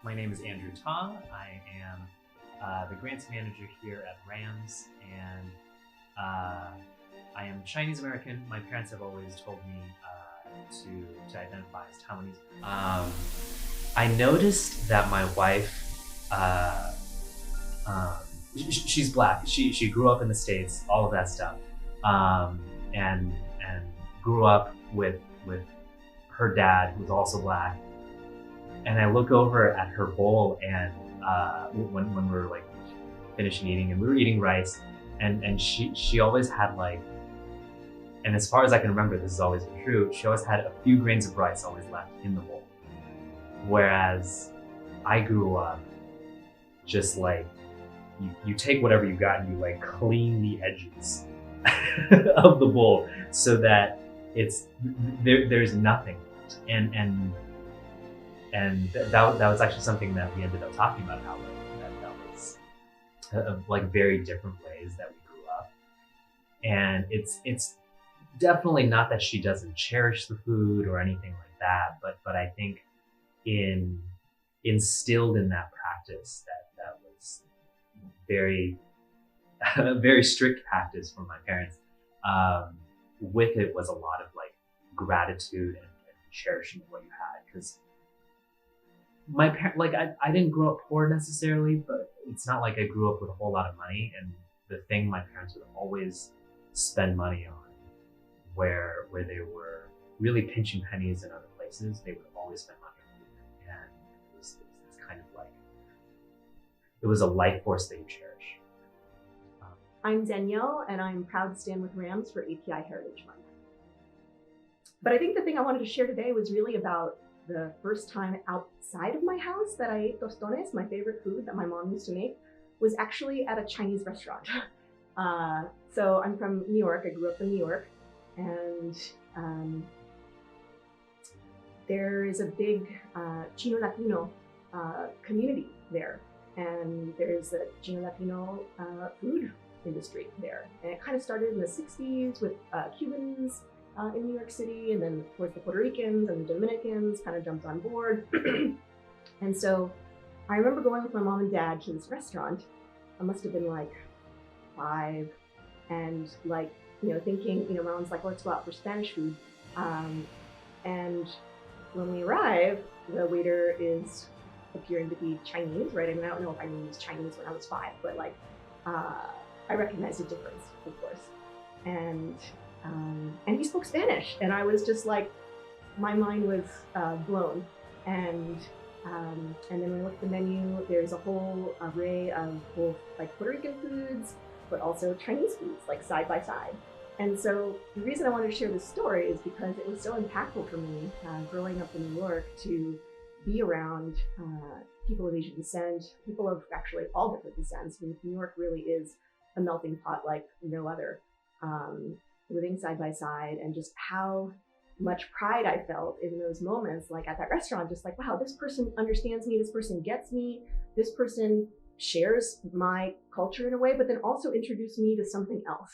My name is Andrew Tong. I am the grants manager here at Rams, and I am Chinese American. My parents have always told me to identify as Taiwanese. I noticed that my wife, she's black. She grew up in the States, all of that stuff, and grew up with her dad, who was also black. And I look over at her bowl, and when we were like finishing eating, and we were eating rice, and she always had like, and as far as I can remember, this has always been true, she always had a few grains of rice always left in the bowl. Whereas I grew up just like, you take whatever you got and you like clean the edges of the bowl so that there's nothing. And that was actually something that we ended up talking about, how that was like very different ways that we grew up. And it's definitely not that she doesn't cherish the food or anything like that, but I think instilled in that practice that was very very strict practice from my parents. With it was a lot of like gratitude and cherishing what you had, because my parents, like I didn't grow up poor necessarily, but it's not like I grew up with a whole lot of money. And the thing my parents would always spend money on, where they were really pinching pennies in other places, they would always spend money on food. And it was kind of like, it was a life force that you cherish. I'm Danielle, and I'm proud to stand with Rams for API Heritage Month. But I think the thing I wanted to share today was really about the first time outside of my house that I ate tostones, my favorite food that my mom used to make, was actually at a Chinese restaurant. So I'm from New York. I grew up in New York, and there is a big Chino Latino community there, and there's a Chino Latino food industry there. And it kind of started in the 60s with Cubans in New York City, and then of course the Puerto Ricans and the Dominicans kind of jumped on board. And so I remember going with my mom and dad to this restaurant. I must have been like 5, and like, thinking, mom's like, let's go out for Spanish food. And when we arrive, the waiter is appearing to be Chinese, right? I mean, I don't know if I knew he was Chinese when I was 5, but like, I recognized the difference, of course. And he spoke Spanish, and I was just like, my mind was blown. And then when I looked at the menu, there's a whole array of both like Puerto Rican foods, but also Chinese foods, like side by side. And so the reason I wanted to share this story is because it was so impactful for me growing up in New York to be around people of Asian descent, people of actually all different descents. I mean, New York really is a melting pot like no other. Living side by side, and just how much pride I felt in those moments, like at that restaurant, just like, wow, this person understands me, this person gets me, this person shares my culture in a way, but then also introduced me to something else.